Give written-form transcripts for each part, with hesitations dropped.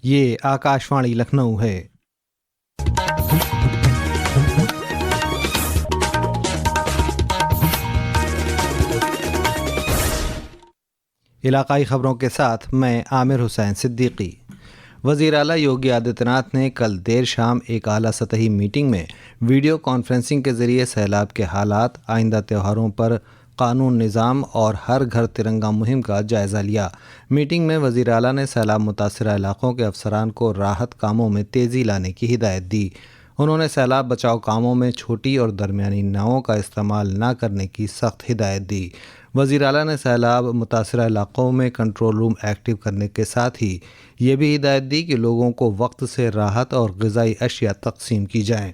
ये आकाशवाणी लखनऊ है। इलाकाई खबरों के साथ मैं आमिर हुसैन सिद्दीकी। वज़ीर आला योगी आदित्यनाथ ने कल देर शाम एक आला सतही मीटिंग में वीडियो कॉन्फ्रेंसिंग के ज़रिए सैलाब के हालात, आइंदा त्योहारों पर कानून निज़ाम और हर घर तिरंगा मुहिम का जायज़ा लिया। मीटिंग में वज़ीर आला ने सैलाब मुतासरा इलाक़ों के अफसरान को राहत कामों में तेज़ी लाने की हिदायत दी। उन्होंने सैलाब बचाव कामों में छोटी और दरमियानी नावों का इस्तेमाल न करने की सख्त हिदायत दी। वज़ीर आला ने सैलाब मुतासरा इलाक़ों में कंट्रोल रूम एक्टिव करने के साथ ही ये भी हिदायत दी कि लोगों को वक्त से राहत और ग़िज़ाई अशिया तक़सीम की जाएँ।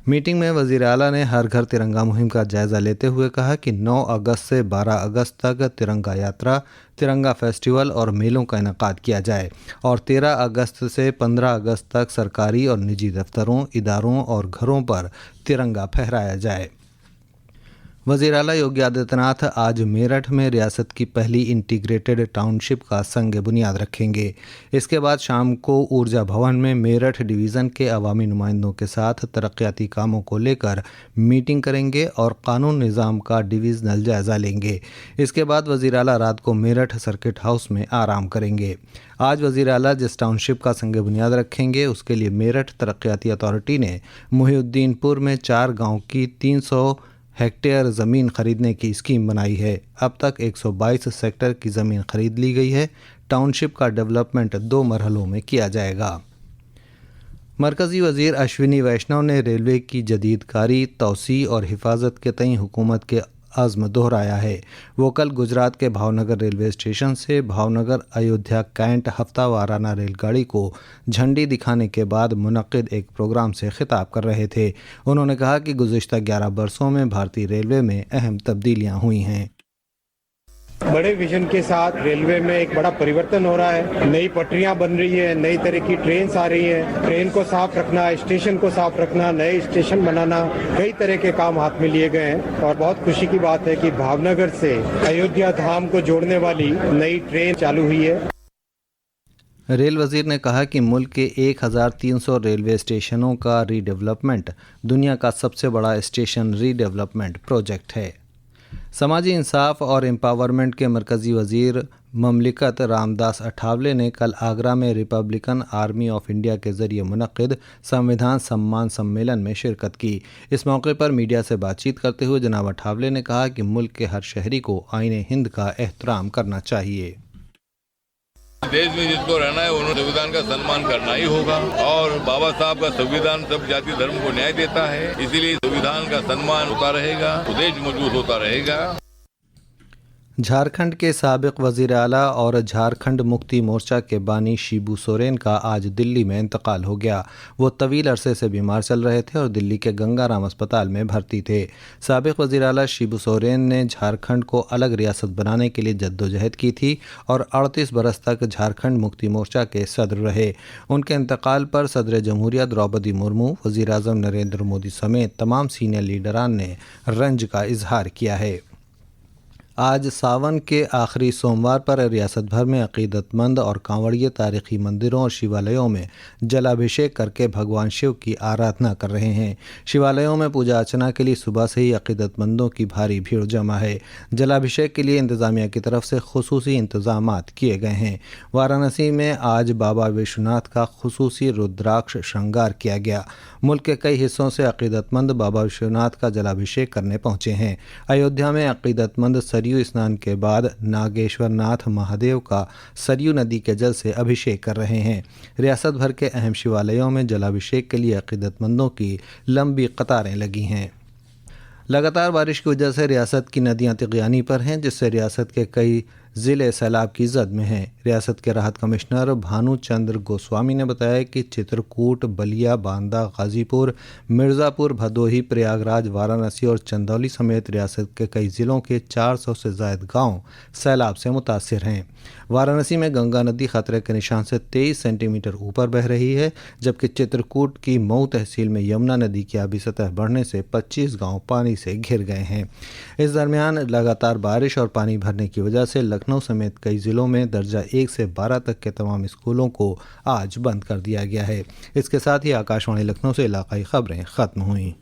मीटिंग में वज़ीर आला ने हर घर तिरंगा मुहिम का जायज़ा लेते हुए कहा कि 9 अगस्त से 12 अगस्त तक तिरंगा यात्रा, तिरंगा फेस्टिवल और मेलों का इनेकाद किया जाए और 13 अगस्त से 15 अगस्त तक सरकारी और निजी दफ्तरों, इदारों और घरों पर तिरंगा फहराया जाए। वज़ीर आला योगी आदित्यनाथ आज मेरठ में रियासत की पहली इंटीग्रेटेड टाउनशिप का संग बुनियाद रखेंगे। इसके बाद शाम को ऊर्जा भवन में मेरठ डिवीज़न के अवामी नुमाइंदों के साथ तरक्याती कामों को लेकर मीटिंग करेंगे और कानून निज़ाम का डिवीज़नल जायज़ा लेंगे। इसके बाद वज़ीर आला रात को मेरठ सर्किट हाउस में आराम करेंगे। आज वज़ीर आला जिस टाउनशिप का संग बुनियाद रखेंगे उसके लिए मेरठ तरक्याती अथॉरिटी ने मुहिउद्दीनपुर में 4 गाँव की 300 हेक्टेयर ज़मीन खरीदने की स्कीम बनाई है। अब तक 122 सेक्टर की ज़मीन खरीद ली गई है। टाउनशिप का डेवलपमेंट 2 मरहलों में किया जाएगा। मरकज़ी वज़ीर अश्विनी वैष्णव ने रेलवे की जदीदकारी, तौसी और हिफाजत के तई हुकूमत के अज़्म दोहराया है। वो कल गुजरात के भावनगर रेलवे स्टेशन से भावनगर अयोध्या कैंट हफ्ता वाराना रेलगाड़ी को झंडी दिखाने के बाद मुनक्किद एक प्रोग्राम से खिताब कर रहे थे। उन्होंने कहा कि गुज़िश्ता 11 बरसों में भारतीय रेलवे में अहम तब्दीलियां हुई हैं। बड़े विजन के साथ रेलवे में एक बड़ा परिवर्तन हो रहा है। नई पटरियां बन रही है, नई तरह की ट्रेन आ रही है। ट्रेन को साफ रखना, स्टेशन को साफ रखना, नए स्टेशन बनाना, कई तरह के काम हाथ में लिए गए हैं और बहुत खुशी की बात है कि भावनगर से अयोध्या धाम को जोड़ने वाली नई ट्रेन चालू हुई है। रेल वज़ीर ने कहा कि मुल्क के 1300 रेलवे स्टेशनों का रीडेवलपमेंट दुनिया का सबसे बड़ा स्टेशन रीडेवलपमेंट प्रोजेक्ट है। समाजी इंसाफ और एम्पावरमेंट के मरकज़ी वज़ीर ममलिकत रामदास अठावले ने कल आगरा में रिपब्लिकन आर्मी ऑफ इंडिया के ज़रिए मुनक्किद संविधान सम्मान सम्मेलन में शिरकत की। इस मौके पर मीडिया से बातचीत करते हुए जनाब अठावले ने कहा कि मुल्क के हर शहरी को आईने हिंद का एहतराम करना चाहिए। देश में जिसको रहना है उन्होंने संविधान का सम्मान करना ही होगा और बाबा साहब का संविधान सब जाति धर्म को न्याय देता है, इसीलिए संविधान का सम्मान होता रहेगा तो देश मजबूत होता रहेगा। झारखंड के साबिक वज़ीर आला और झारखंड मुक्ति मोर्चा के बानी शिबू सोरेन का आज दिल्ली में इंतकाल हो गया। वो तवील अरसे से बीमार चल रहे थे और दिल्ली के गंगाराम अस्पताल में भर्ती थे। साबिक वज़ीर आला शिबू सोरेन ने झारखंड को अलग रियासत बनाने के लिए जद्दोजहद की थी और 38 बरस तक झारखंड मुक्ति मोर्चा के सदर रहे। उनके इंतकाल पर सदर जमहूरिया द्रौपदी मुर्मू, वज़ीर आज़म नरेंद्र मोदी समेत तमाम सीनियर लीडरान ने रंज का इजहार किया है। आज सावन के आखिरी सोमवार पर रियासत भर में अकीदतमंद और कांवड़िए तारीखी मंदिरों और शिवालयों में जलाभिषेक करके भगवान शिव की आराधना कर रहे हैं। शिवालयों में पूजा अर्चना के लिए सुबह से ही अकीदतमंदों की भारी भीड़ जमा है। जलाभिषेक के लिए इंतज़ामिया की तरफ से खुसूसी इंतजामात किए गए हैं। वाराणसी में आज बाबा विश्वनाथ का खुसूसी रुद्राक्ष श्रृंगार किया गया। मुल्क के कई हिस्सों से अकीदतमंद बाबा विश्वनाथ का जलाभिषेक करने पहुँचे हैं। अयोध्या में अकीदतमंद सरयू स्नान के बाद नागेश्वर नाथ महादेव का सरयू नदी के जल से अभिषेक कर रहे हैं। रियासत भर के अहम शिवालयों में जलाभिषेक के लिए अकीदतमंदों की लंबी कतारें लगी हैं। लगातार बारिश की वजह से रियासत की नदियां तिगयानी पर हैं, जिससे रियासत के कई ज़िले सैलाब की जद में हैं। रियासत के राहत कमिश्नर भानु चंद्र गोस्वामी ने बताया कि चित्रकूट, बलिया, बांदा, गाजीपुर, मिर्ज़ापुर, भदोही, प्रयागराज, वाराणसी और चंदौली समेत रियासत के कई ज़िलों के 400 से ज़ायद गाँव सैलाब से मुतासिर हैं। वाराणसी में गंगा नदी खतरे के निशान से 23 सेंटीमीटर ऊपर बह रही है, जबकि चित्रकूट की मऊ तहसील में यमुना नदी की आबी सतह बढ़ने से 25 गांव पानी से घिर गए हैं। इस दरमियान लगातार बारिश और पानी भरने की वजह से लखनऊ समेत कई जिलों में दर्जा 1 से 12 तक के तमाम स्कूलों को आज बंद कर दिया गया है। इसके साथ ही आकाशवाणी लखनऊ से इलाकाई खबरें खत्म हुई।